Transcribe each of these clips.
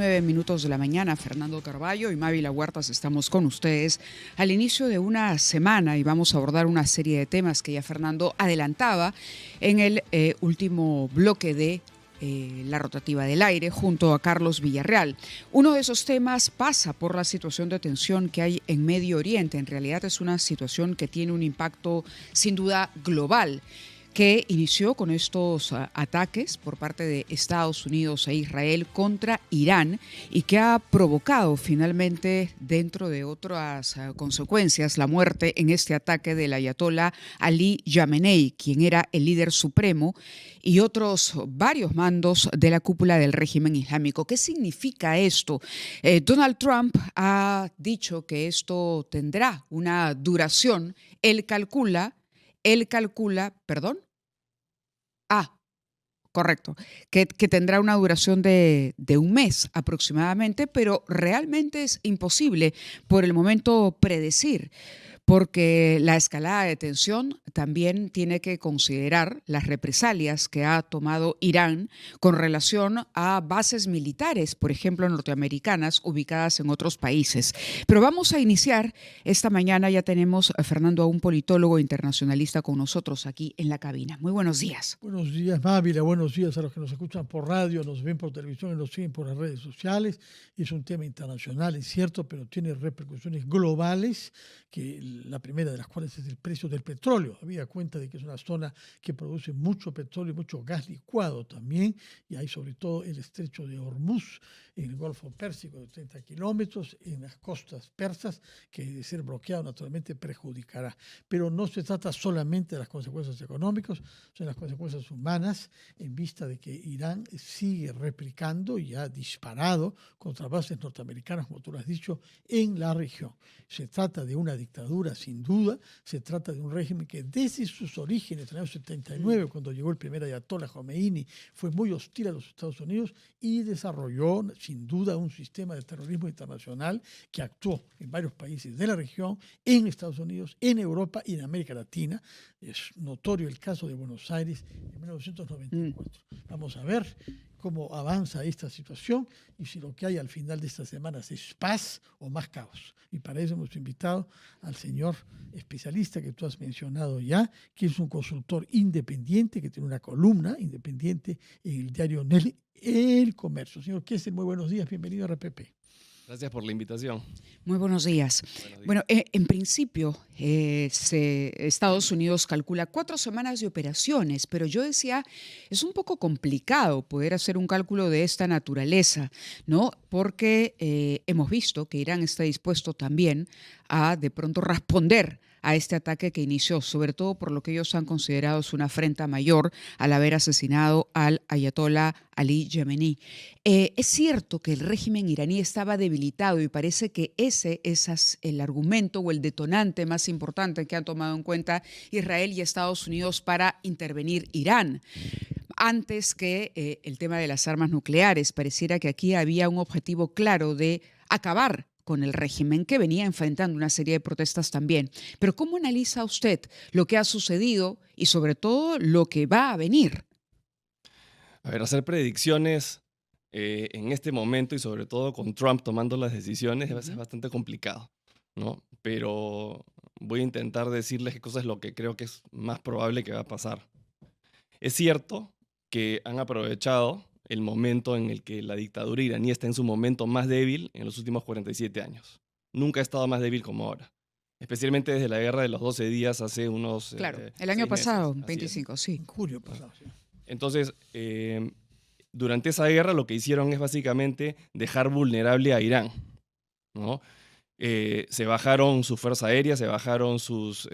9:09 de la mañana. Fernando Carballo y Mávila Huertas estamos con ustedes al inicio de una semana y vamos a abordar una serie de temas que ya Fernando adelantaba en el último bloque de la rotativa del aire junto a Carlos Villarreal. Uno de esos temas pasa por la situación de tensión que hay en Medio Oriente. En realidad es una situación que tiene un impacto sin duda global, que inició con estos ataques por parte de Estados Unidos e Israel contra Irán y que ha provocado finalmente, dentro de otras consecuencias, la muerte en este ataque del ayatolá Ali Khamenei, quien era el líder supremo, y otros varios mandos de la cúpula del régimen islámico. ¿Qué significa esto? Donald Trump ha dicho que esto tendrá una duración. Él calcula, perdón. Correcto, que tendrá una duración de un mes aproximadamente, pero realmente es imposible por el momento predecir, porque la escalada de tensión también tiene que considerar las represalias que ha tomado Irán con relación a bases militares, por ejemplo, norteamericanas, ubicadas en otros países. Pero vamos a iniciar esta mañana. Ya tenemos a Fernando, a un politólogo internacionalista con nosotros aquí en la cabina. Muy buenos días. Buenos días, Mávila. Buenos días a los que nos escuchan por radio, nos ven por televisión y nos siguen por las redes sociales. Es un tema internacional, es cierto, pero tiene repercusiones globales, que la primera de las cuales es el precio del petróleo. Habida cuenta de que es una zona que produce mucho petróleo y mucho gas licuado también, y hay sobre todo el estrecho de Hormuz en el Golfo Pérsico de 30 kilómetros, en las costas persas, que de ser bloqueado naturalmente perjudicará. Pero no se trata solamente de las consecuencias económicas, son las consecuencias humanas, en vista de que Irán sigue replicando y ha disparado contra bases norteamericanas, como tú lo has dicho, en la región. Se trata de una dictadura, sin duda. Se trata de un régimen que desde sus orígenes, en el año 79, cuando llegó el primer ayatolá Khomeini, fue muy hostil a los Estados Unidos y desarrolló, sin duda, un sistema de terrorismo internacional que actuó en varios países de la región, en Estados Unidos, en Europa y en América Latina. Es notorio el caso de Buenos Aires en 1994. Vamos a ver cómo avanza esta situación y si lo que hay al final de estas semanas es paz o más caos. Y para eso hemos invitado al señor especialista que tú has mencionado ya, que es un consultor independiente, que tiene una columna independiente en el diario El Comercio. Señor Kessel, muy buenos días, bienvenido a RPP. Gracias por la invitación. Muy buenos días. Bueno, en principio, Estados Unidos calcula 4 semanas de operaciones, pero yo decía, es un poco complicado poder hacer un cálculo de esta naturaleza, ¿no? Porque hemos visto que Irán está dispuesto también a de pronto responder a este ataque que inició, sobre todo por lo que ellos han considerado es una afrenta mayor al haber asesinado al ayatolá Ali Khamenei. Es cierto que el régimen iraní estaba debilitado y parece que ese es el argumento o el detonante más importante que han tomado en cuenta Israel y Estados Unidos para intervenir Irán. Antes que el tema de las armas nucleares, pareciera que aquí había un objetivo claro de acabar con el régimen, que venía enfrentando una serie de protestas también. Pero ¿cómo analiza usted lo que ha sucedido y sobre todo lo que va a venir? A ver, hacer predicciones en este momento y sobre todo con Trump tomando las decisiones es bastante complicado, ¿no? Pero voy a intentar decirles qué cosa es lo que creo que es más probable que va a pasar. Es cierto que han aprovechado el momento en el que la dictadura iraní está en su momento más débil en los últimos 47 años. Nunca ha estado más débil como ahora. Especialmente desde la guerra de los 12 días hace unos Claro, el año 6 pasado, meses. 25, sí. En julio pasado, sí. Entonces, durante esa guerra lo que hicieron es básicamente dejar vulnerable a Irán, ¿no? Se bajaron su fuerza aérea, se bajaron sus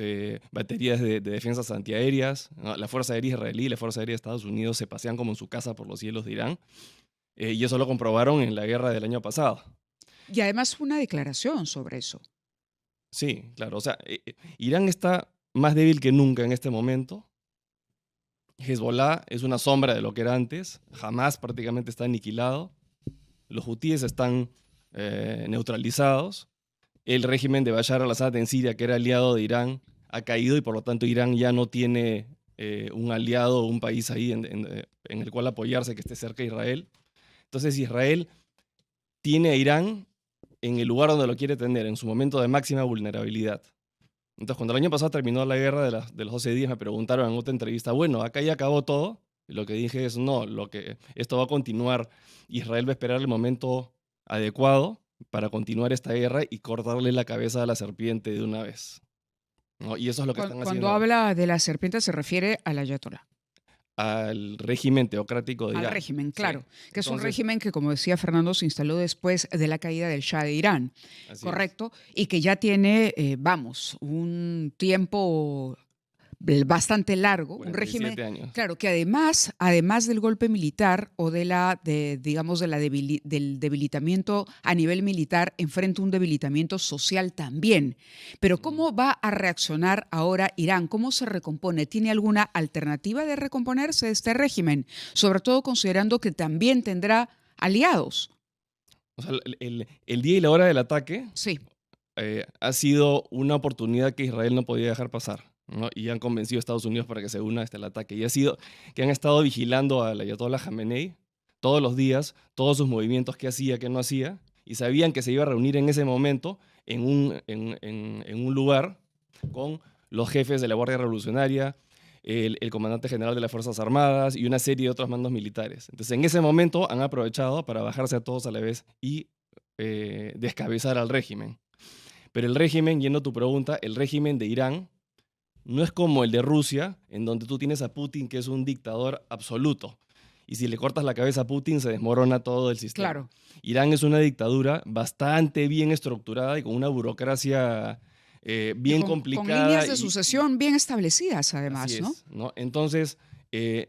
baterías de defensas antiaéreas, ¿no? La fuerza aérea israelí y la fuerza aérea de Estados Unidos se pasean como en su casa por los cielos de Irán, y eso lo comprobaron en la guerra del año pasado. Y además una declaración sobre eso. Sí, claro, o sea, Irán está más débil que nunca en este momento. Hezbollah es una sombra de lo que era antes, Hamas prácticamente está aniquilado, los hutíes están neutralizados. El régimen de Bashar al-Assad en Siria, que era aliado de Irán, ha caído y por lo tanto Irán ya no tiene un aliado o un país ahí en el cual apoyarse que esté cerca de Israel. Entonces Israel tiene a Irán en el lugar donde lo quiere tener, en su momento de máxima vulnerabilidad. Entonces, cuando el año pasado terminó la guerra de los 12 días, me preguntaron en otra entrevista, bueno, acá ya acabó todo. Y lo que dije es, no, esto va a continuar. Israel va a esperar el momento adecuado para continuar esta guerra y cortarle la cabeza a la serpiente de una vez, ¿no? Y eso es lo que están Cuando haciendo habla de la serpiente se refiere al ayatolá. al régimen teocrático de Irán. Al régimen, claro, Sí. que es un Entonces, régimen que, como decía Fernando, se instaló después de la caída del Shah de Irán, así correcto, y que ya tiene, un tiempo bastante largo, un régimen, 47 años. claro, que además del golpe militar o digamos, del debilitamiento a nivel militar, enfrenta un debilitamiento social también. Pero ¿cómo va a reaccionar ahora Irán? ¿Cómo se recompone? ¿Tiene alguna alternativa de recomponerse de este régimen? Sobre todo considerando que también tendrá aliados. O sea, el día y la hora del ataque Sí, ha sido una oportunidad que Israel no podía dejar pasar, ¿no? Y han convencido a Estados Unidos para que se una hasta el ataque. Y ha sido que han estado vigilando al ayatollah Jamenei todos los días, todos sus movimientos, qué hacía, qué no hacía, y sabían que se iba a reunir en ese momento en un lugar con los jefes de la Guardia Revolucionaria, el comandante general de las Fuerzas Armadas y una serie de otros mandos militares. Entonces, en ese momento han aprovechado para bajarse a todos a la vez y descabezar al régimen. Pero el régimen, yendo a tu pregunta, el régimen de Irán no es como el de Rusia, en donde tú tienes a Putin, que es un dictador absoluto. Y si le cortas la cabeza a Putin, se desmorona todo el sistema. claro. Irán es una dictadura bastante bien estructurada y con una burocracia bien Con complicada. líneas de sucesión bien establecidas, además, Así ¿no? es, ¿no? Entonces,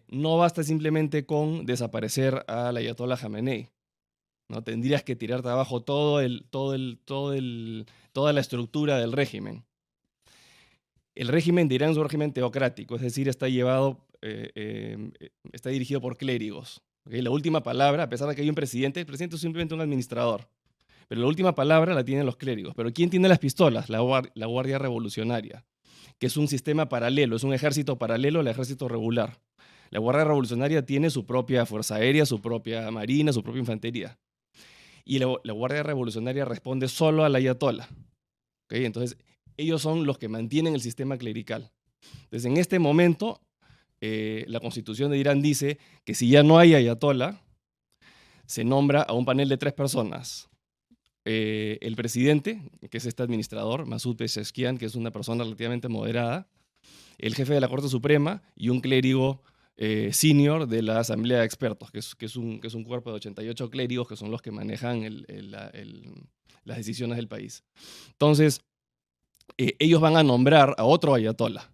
no basta simplemente con desaparecer al ayatollah Jamenei, ¿no? Tendrías que tirarte abajo toda la estructura del régimen. El régimen de Irán es un régimen teocrático, es decir, está dirigido por clérigos. ¿Okay? La última palabra, a pesar de que hay un presidente, el presidente es simplemente un administrador. Pero la última palabra la tienen los clérigos. ¿Pero quién tiene las pistolas? La Guardia Revolucionaria, que es un sistema paralelo, es un ejército paralelo al ejército regular. La Guardia Revolucionaria tiene su propia fuerza aérea, su propia marina, su propia infantería. Y la Guardia Revolucionaria responde solo al ayatollah. ¿Okay? Entonces, ellos son los que mantienen el sistema clerical. Entonces, en este momento, la Constitución de Irán dice que si ya no hay ayatollah, se nombra a un panel de 3 personas. El presidente, que es este administrador, Masoud Pezeshkian, que es una persona relativamente moderada, el jefe de la Corte Suprema y un clérigo senior de la Asamblea de Expertos, que es un cuerpo de 88 clérigos que son los que manejan las decisiones del país. Entonces, ellos van a nombrar a otro ayatollah,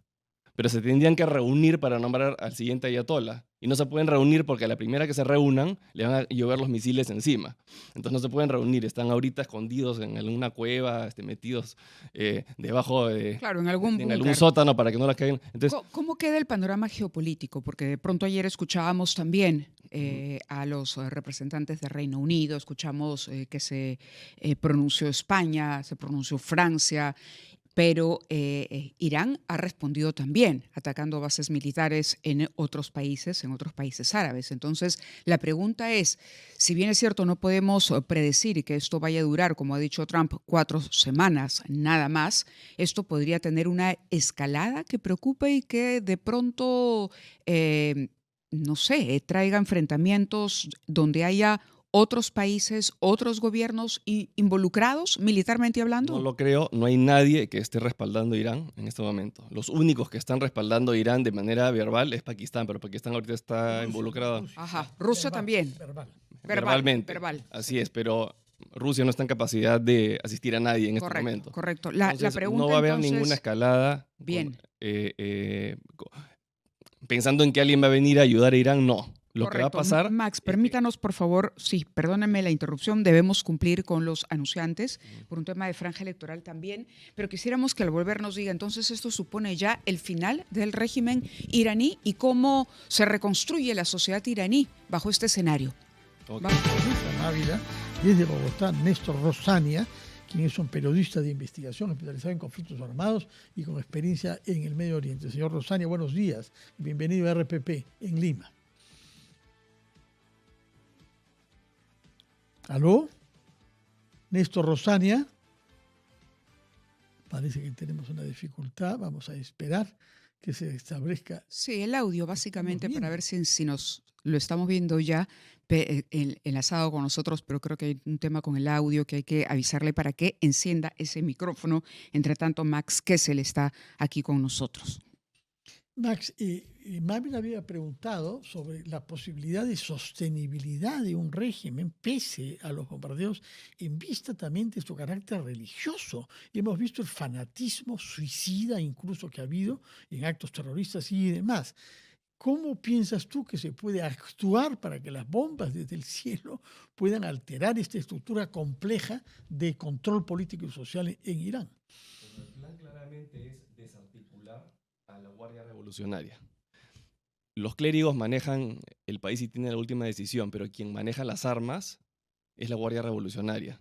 pero se tendrían que reunir para nombrar al siguiente ayatollah. Y no se pueden reunir porque a la primera que se reúnan le van a llover los misiles encima. Entonces no se pueden reunir, están ahorita escondidos en alguna cueva, metidos debajo Claro, en algún en algún búnker. sótano para que no las caigan. Entonces, ¿Cómo queda el panorama geopolítico? Porque de pronto ayer escuchábamos también a los representantes de Reino Unido, escuchamos que se pronunció España, se pronunció Francia, pero Irán ha respondido también, atacando bases militares en otros países árabes. Entonces, la pregunta es, si bien es cierto, no podemos predecir que esto vaya a durar, como ha dicho Trump, 4 semanas, nada más, esto podría tener una escalada que preocupe y que de pronto, no sé, traiga enfrentamientos donde haya otros países, otros gobiernos involucrados militarmente hablando. no lo creo, no hay nadie que esté respaldando a Irán en este momento. Los únicos que están respaldando a Irán de manera verbal es Pakistán, pero Pakistán ahorita está involucrado Ajá, Rusia también. verbalmente. Verbal. Así es, pero Rusia no está en capacidad de asistir a nadie en este momento. Correcto. La Entonces, pregunta no va a haber entonces, ninguna escalada. Bien. Pensando en que alguien va a venir a ayudar a Irán, no. Lo que va a Correcto. pasar. Max, permítanos, por favor, sí, perdónenme la interrupción, debemos cumplir con los anunciantes por un tema de franja electoral también, pero quisiéramos que al volver nos diga, entonces esto supone ya el final del régimen iraní y cómo se reconstruye la sociedad iraní bajo este escenario. Okay. Ávila, y desde Bogotá, Néstor Rosania, quien es un periodista de investigación especializado en conflictos armados y con experiencia en el Medio Oriente. Señor Rosania, buenos días. Bienvenido a RPP en Lima. ¿Aló? Néstor Rosania. Parece que tenemos una dificultad. Vamos a esperar que se establezca. Sí, el audio básicamente para ver si nos lo estamos viendo ya enlazado con nosotros, pero creo que hay un tema con el audio que hay que avisarle para que encienda ese micrófono. Entre tanto, Max Kessel está aquí con nosotros. Max, Marvin había preguntado sobre la posibilidad de sostenibilidad de un régimen pese a los bombardeos en vista también de su carácter religioso. Hemos visto el fanatismo suicida incluso que ha habido en actos terroristas y demás. ¿Cómo piensas tú que se puede actuar para que las bombas desde el cielo puedan alterar esta estructura compleja de control político y social en Irán? El plan claramente es desarticular a la Guardia Revolucionaria. Los clérigos manejan el país y tienen la última decisión, pero quien maneja las armas es la Guardia Revolucionaria.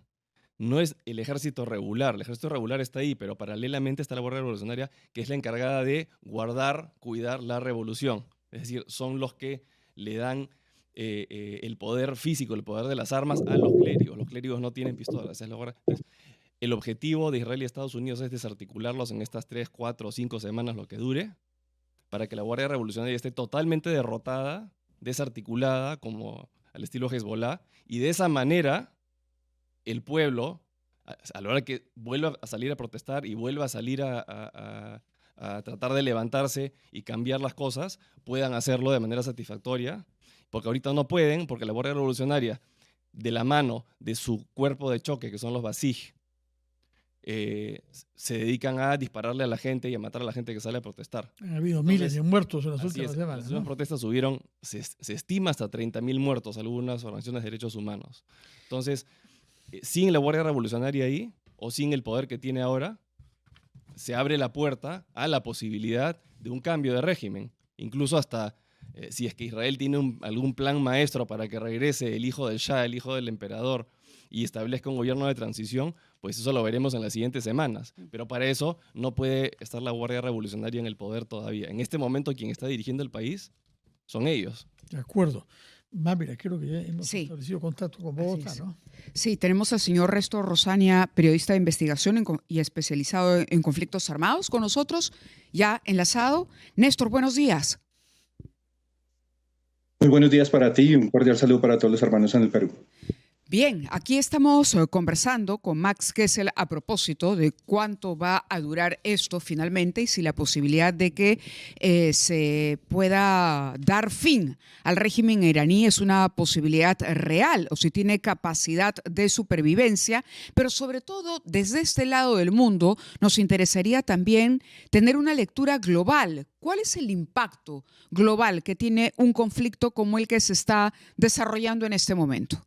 No es el ejército regular. El ejército regular está ahí, pero paralelamente está la Guardia Revolucionaria, que es la encargada de guardar, cuidar la revolución. Es decir, son los que le dan el poder físico, el poder de las armas a los clérigos. Los clérigos no tienen pistolas. Entonces, el objetivo de Israel y Estados Unidos es desarticularlos en estas 3, 4 o 5 semanas, lo que dure, para que la Guardia Revolucionaria esté totalmente derrotada, desarticulada, como al estilo Hezbollah, y de esa manera el pueblo, a la hora que vuelva a salir a protestar y vuelva a salir a tratar de levantarse y cambiar las cosas, puedan hacerlo de manera satisfactoria, porque ahorita no pueden, porque la Guardia Revolucionaria, de la mano de su cuerpo de choque, que son los Basij, se dedican a dispararle a la gente y a matar a la gente que sale a protestar. Han habido miles de muertos en las últimas semanas. Las últimas protestas subieron, se estima hasta 30.000 muertos, algunas organizaciones de derechos humanos. Entonces, sin la Guardia Revolucionaria ahí, o sin el poder que tiene ahora, se abre la puerta a la posibilidad de un cambio de régimen. Incluso hasta si es que Israel tiene algún plan maestro para que regrese el hijo del Shah, el hijo del emperador, y establezca un gobierno de transición, pues eso lo veremos en las siguientes semanas. Pero para eso no puede estar la Guardia Revolucionaria en el poder todavía. En este momento quien está dirigiendo el país son ellos. De acuerdo. Mira, creo que ya hemos establecido contacto con Bogotá, ¿no? Sí, tenemos al señor Néstor Rosania, periodista de investigación y especializado en conflictos armados, con nosotros, ya enlazado. Néstor, buenos días. Muy buenos días para ti y un cordial saludo para todos los hermanos en el Perú. Bien, aquí estamos conversando con Max Kessel a propósito de cuánto va a durar esto finalmente y si la posibilidad de que se pueda dar fin al régimen iraní es una posibilidad real o si tiene capacidad de supervivencia, pero sobre todo desde este lado del mundo nos interesaría también tener una lectura global. ¿Cuál es el impacto global que tiene un conflicto como el que se está desarrollando en este momento?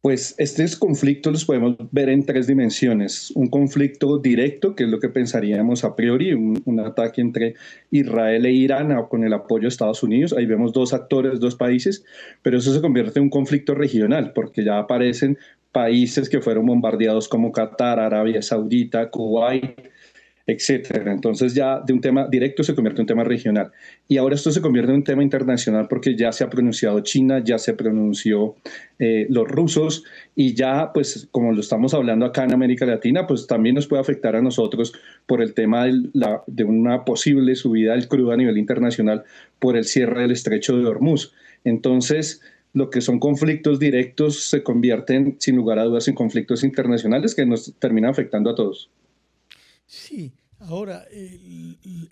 Pues estos conflictos los podemos ver en 3 dimensiones. Un conflicto directo, que es lo que pensaríamos a priori, un ataque entre Israel e Irán con el apoyo de Estados Unidos. Ahí vemos 2 actores, 2 países, pero eso se convierte en un conflicto regional, porque ya aparecen países que fueron bombardeados como Qatar, Arabia Saudita, Kuwait, etcétera. Entonces ya de un tema directo se convierte en un tema regional. Y ahora esto se convierte en un tema internacional porque ya se ha pronunciado China, ya se pronunció los rusos y ya, pues como lo estamos hablando acá en América Latina, pues también nos puede afectar a nosotros por el tema de una posible subida del crudo a nivel internacional por el cierre del estrecho de Hormuz. Entonces, lo que son conflictos directos se convierten, sin lugar a dudas, en conflictos internacionales que nos terminan afectando a todos. Sí, ahora,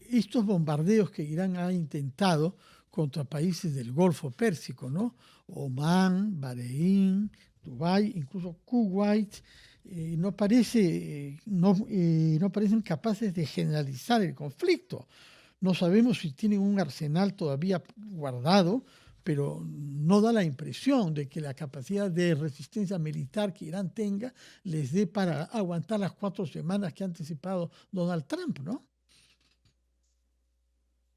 estos bombardeos que Irán ha intentado contra países del Golfo Pérsico, ¿no? Omán, Bahrein, Dubái, incluso Kuwait, no parecen capaces de generalizar el conflicto. No sabemos si tienen un arsenal todavía guardado, pero no da la impresión de que la capacidad de resistencia militar que Irán tenga les dé para aguantar las 4 semanas que ha anticipado Donald Trump, ¿no?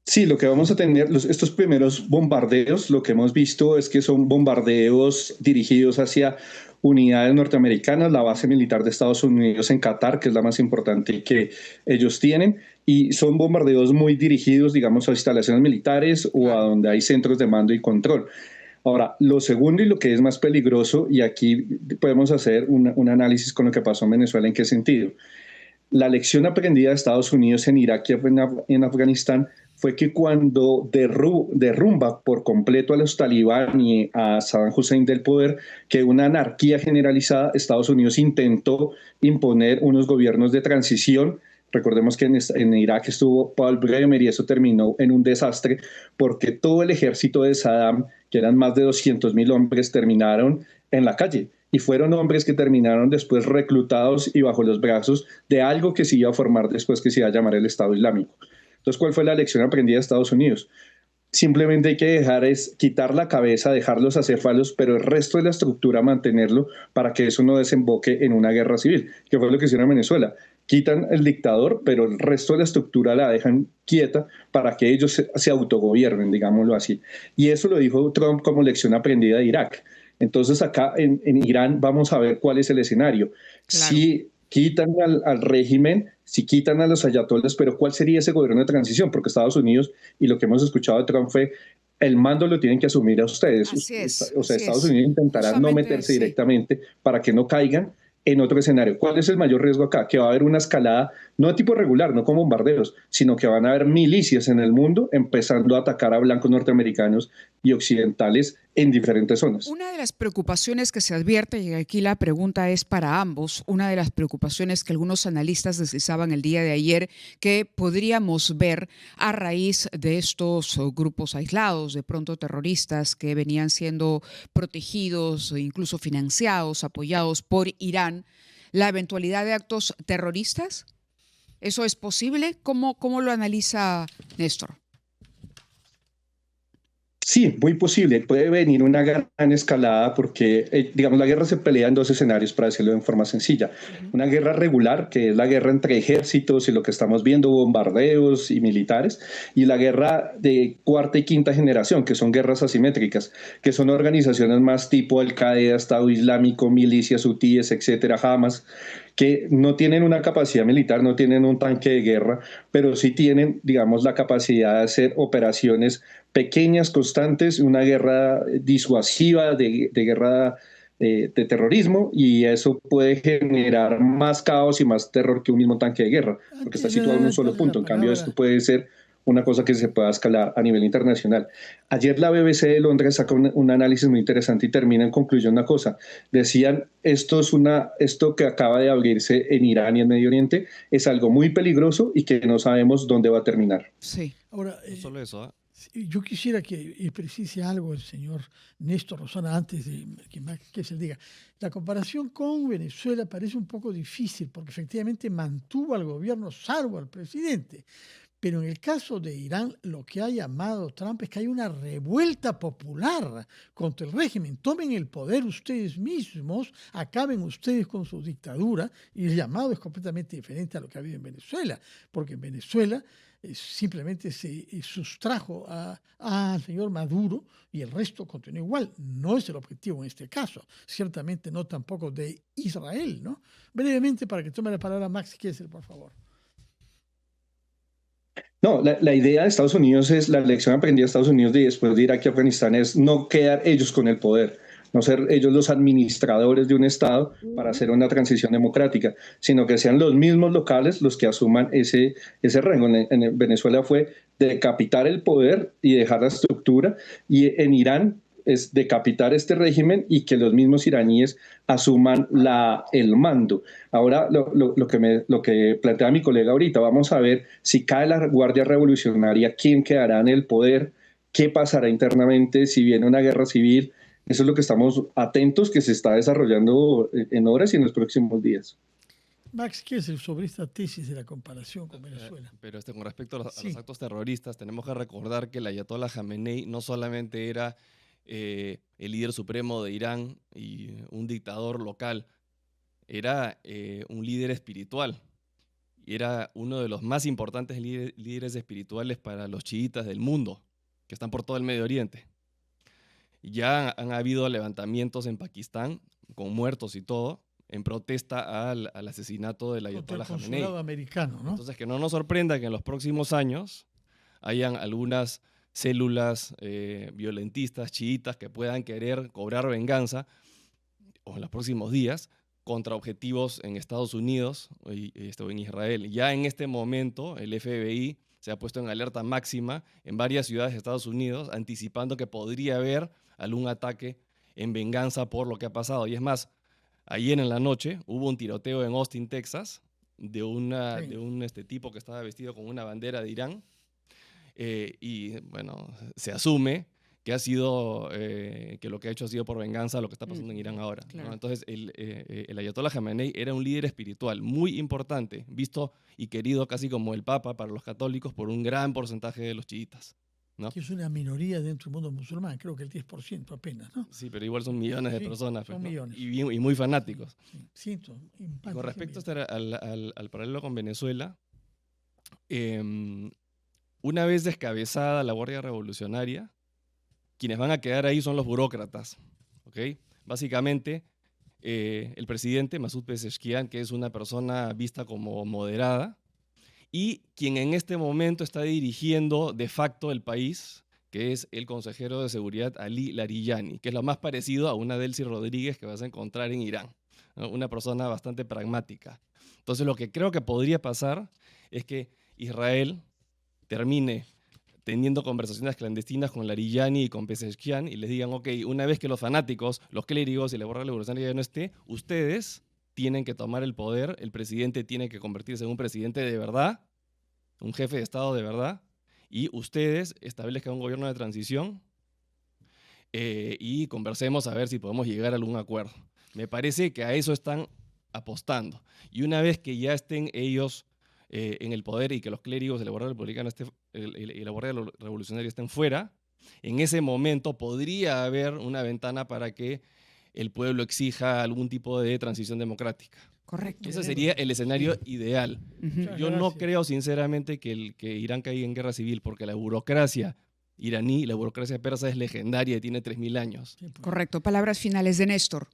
Sí, lo que vamos a tener, estos primeros bombardeos, lo que hemos visto es que son bombardeos dirigidos hacia unidades norteamericanas, la base militar de Estados Unidos en Qatar, que es la más importante que ellos tienen, y son bombardeos muy dirigidos, digamos, a instalaciones militares o a donde hay centros de mando y control. Ahora, lo segundo y lo que es más peligroso, y aquí podemos hacer un análisis con lo que pasó en Venezuela, ¿en qué sentido? La lección aprendida de Estados Unidos en Irak y en Afganistán fue que cuando derrumba por completo a los talibán y a Saddam Hussein del poder, que una anarquía generalizada, Estados Unidos intentó imponer unos gobiernos de transición. Recordemos que en Irak estuvo Paul Bremer y eso terminó en un desastre porque todo el ejército de Saddam, que eran más de 200.000 hombres, terminaron en la calle. Y fueron hombres que terminaron después reclutados y bajo los brazos de algo que se iba a formar después, que se iba a llamar el Estado Islámico. Entonces, ¿cuál fue la lección aprendida de Estados Unidos? Simplemente hay que quitar la cabeza, dejar los acéfalos, pero el resto de la estructura mantenerlo para que eso no desemboque en una guerra civil, que fue lo que hicieron en Venezuela. Quitan el dictador, pero el resto de la estructura la dejan quieta para que ellos se autogobiernen, digámoslo así. Y eso lo dijo Trump como lección aprendida de Irak. Entonces acá en Irán vamos a ver cuál es el escenario. Claro. Si quitan al régimen, si quitan a los ayatolás, pero ¿cuál sería ese gobierno de transición? Porque Estados Unidos, y lo que hemos escuchado de Trump fue, el mando lo tienen que asumir a ustedes. Así es, o sea, así Estados es. Unidos intentará no Justamente, meterse sí. directamente para que no caigan en otro escenario. ¿Cuál es el mayor riesgo acá? Que va a haber una escalada, no de tipo regular, no como bombardeos, sino que van a haber milicias en el mundo empezando a atacar a blancos norteamericanos y occidentales en diferentes zonas. Una de las preocupaciones que se advierte, y aquí la pregunta es para ambos, una de las preocupaciones que algunos analistas deslizaban el día de ayer, que podríamos ver a raíz de estos grupos aislados, de pronto terroristas, que venían siendo protegidos, incluso financiados, apoyados por Irán, la eventualidad de actos terroristas. ¿Eso es posible? ¿Cómo lo analiza Néstor? Sí, muy posible. Puede venir una guerra en escalada porque, digamos, la guerra se pelea en dos escenarios, para decirlo de forma sencilla. Una guerra regular, que es la guerra entre ejércitos y lo que estamos viendo, bombardeos y militares, y la guerra de cuarta y quinta generación, que son guerras asimétricas, que son organizaciones más tipo Al-Qaeda, Estado Islámico, milicias hutíes, etcétera, Hamas, que no tienen una capacidad militar, no tienen un tanque de guerra, pero sí tienen, digamos, la capacidad de hacer operaciones pequeñas, constantes, una guerra disuasiva, de guerra de terrorismo, y eso puede generar más caos y más terror que un mismo tanque de guerra, porque está situado en un solo punto. En cambio, esto puede ser una cosa que se pueda escalar a nivel internacional. Ayer la BBC de Londres sacó un análisis muy interesante y termina en conclusión una cosa. Decían, esto que acaba de abrirse en Irán y en Medio Oriente es algo muy peligroso y que no sabemos dónde va a terminar. Sí. Ahora, no solo eso, yo quisiera que precise algo el señor Néstor Rosana antes de que se le diga. La comparación con Venezuela parece un poco difícil porque efectivamente mantuvo al gobierno salvo al presidente. Pero en el caso de Irán, lo que ha llamado Trump es que hay una revuelta popular contra el régimen. Tomen el poder ustedes mismos, acaben ustedes con su dictadura, y el llamado es completamente diferente a lo que ha habido en Venezuela, porque en Venezuela simplemente se sustrajo al señor Maduro y el resto continuó igual. No es el objetivo en este caso, ciertamente no tampoco de Israel, ¿no? Brevemente, para que tome la palabra Max Kessel, por favor. No, la idea de Estados Unidos es, la lección aprendida de Estados Unidos después de Irak y Afganistán es no quedar ellos con el poder, no ser ellos los administradores de un Estado para hacer una transición democrática, sino que sean los mismos locales los que asuman ese rango. En Venezuela fue decapitar el poder y dejar la estructura, y en Irán es decapitar este régimen y que los mismos iraníes asuman el mando. Ahora, lo que plantea mi colega ahorita, vamos a ver si cae la Guardia Revolucionaria, quién quedará en el poder, qué pasará internamente, si viene una guerra civil. Eso es lo que estamos atentos, que se está desarrollando en horas y en los próximos días. Max, ¿qué es sobre esta tesis de la comparación con Venezuela? Pero con respecto a los actos terroristas, tenemos que recordar que el ayatollah Jamenei no solamente era el líder supremo de Irán y un dictador local, era un líder espiritual y era uno de los más importantes líderes espirituales para los chiitas del mundo, que están por todo el Medio Oriente. Ya han habido levantamientos en Pakistán con muertos y todo en protesta al asesinato del ayatollah Jamenei. Americano, ¿no? Entonces, que no nos sorprenda que en los próximos años hayan algunas células violentistas, chiitas, que puedan querer cobrar venganza o en los próximos días contra objetivos en Estados Unidos o en Israel. Ya en este momento el FBI se ha puesto en alerta máxima en varias ciudades de Estados Unidos, anticipando que podría haber algún ataque en venganza por lo que ha pasado. Y es más, ayer en la noche hubo un tiroteo en Austin, Texas, de un tipo que estaba vestido con una bandera de Irán. Y bueno, se asume que ha sido, que lo que ha hecho ha sido por venganza a lo que está pasando en Irán ahora, claro. ¿no? Entonces, el Ayatollah Jamenei era un líder espiritual muy importante, visto y querido casi como el Papa para los católicos por un gran porcentaje de los chiitas, ¿no? Que es una minoría dentro del mundo musulmán, creo que el 10% apenas, ¿no? Sí, pero igual son millones de personas. Son pues, ¿no? millones. Y muy fanáticos. Sí, Con respecto al paralelo con Venezuela, una vez descabezada la Guardia Revolucionaria, quienes van a quedar ahí son los burócratas, ¿ok? Básicamente, el presidente Masud Pezeshkian, que es una persona vista como moderada, y quien en este momento está dirigiendo de facto el país, que es el consejero de seguridad Ali Larijani, que es lo más parecido a una Delcy Rodríguez que vas a encontrar en Irán, ¿no? Una persona bastante pragmática. Entonces, lo que creo que podría pasar es que Israel termine teniendo conversaciones clandestinas con Larijani y con Pezeshkian y les digan, ok, una vez que los fanáticos, los clérigos y la Guardia Revolucionaria ya no esté, ustedes tienen que tomar el poder, el presidente tiene que convertirse en un presidente de verdad, un jefe de Estado de verdad, y ustedes establezcan un gobierno de transición y conversemos a ver si podemos llegar a algún acuerdo. Me parece que a eso están apostando. Y una vez que ya estén ellos en el poder y que los clérigos de la Guardia Republicana y la Guardia Revolucionaria estén fuera, en ese momento podría haber una ventana para que el pueblo exija algún tipo de transición democrática. Correcto. Ese sería el escenario ideal. Ujú. Yo no creo sinceramente que Irán caiga en guerra civil, porque la burocracia iraní, la burocracia persa es legendaria y tiene 3000 años. Correcto. Palabras finales de Néstor.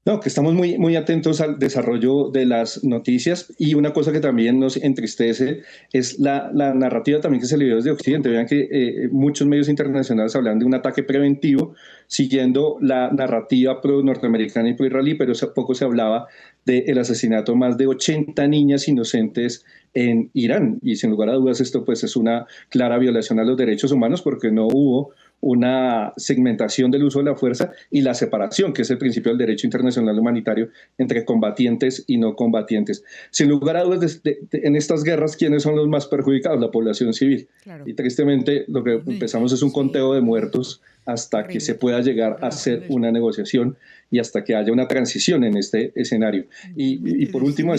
No, que estamos muy, muy atentos al desarrollo de las noticias, y una cosa que también nos entristece es la narrativa también que se le dio desde Occidente. Vean que muchos medios internacionales hablan de un ataque preventivo siguiendo la narrativa pro-norteamericana y pro-israelí, pero poco se hablaba del asesinato de más de 80 niñas inocentes en Irán, y sin lugar a dudas esto pues es una clara violación a los derechos humanos, porque no hubo una segmentación del uso de la fuerza y la separación, que es el principio del derecho internacional humanitario, entre combatientes y no combatientes. Sin lugar a dudas, en estas guerras, ¿quiénes son los más perjudicados? La población civil. Claro. Y tristemente lo que empezamos es un conteo de muertos hasta que se pueda llegar a hacer una negociación y hasta que haya una transición en este escenario. Y por último,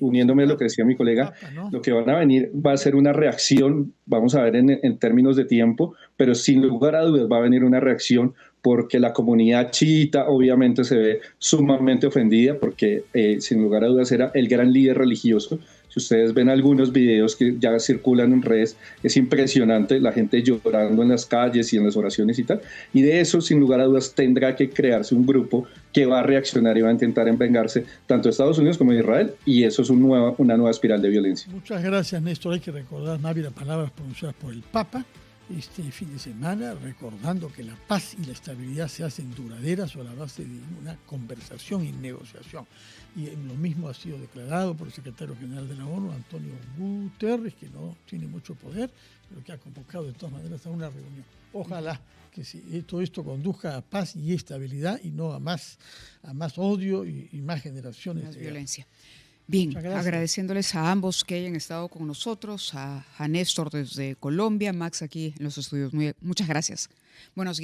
uniéndome a lo que decía mi colega, lo que van a venir va a ser una reacción, vamos a ver en términos de tiempo, pero sin lugar a dudas va a venir una reacción, porque la comunidad chiita obviamente se ve sumamente ofendida, porque sin lugar a dudas era el gran líder religioso. Si ustedes ven algunos videos que ya circulan en redes, es impresionante, la gente llorando en las calles y en las oraciones y tal. Y de eso, sin lugar a dudas, tendrá que crearse un grupo que va a reaccionar y va a intentar envengarse tanto de Estados Unidos como de Israel, y eso es una nueva espiral de violencia. Muchas gracias, Néstor. Hay que recordar, Navi, las palabras pronunciadas por el Papa este fin de semana, recordando que la paz y la estabilidad se hacen duraderas sobre la base de una conversación y negociación. Y lo mismo ha sido declarado por el secretario general de la ONU, Antonio Guterres, que no tiene mucho poder, pero que ha convocado de todas maneras a una reunión. Ojalá que todo esto conduzca a paz y estabilidad y no a más odio y más generaciones de violencia. Bien, agradeciéndoles a ambos que hayan estado con nosotros, a Néstor desde Colombia, Max aquí en los estudios. Muchas gracias. Buenos días.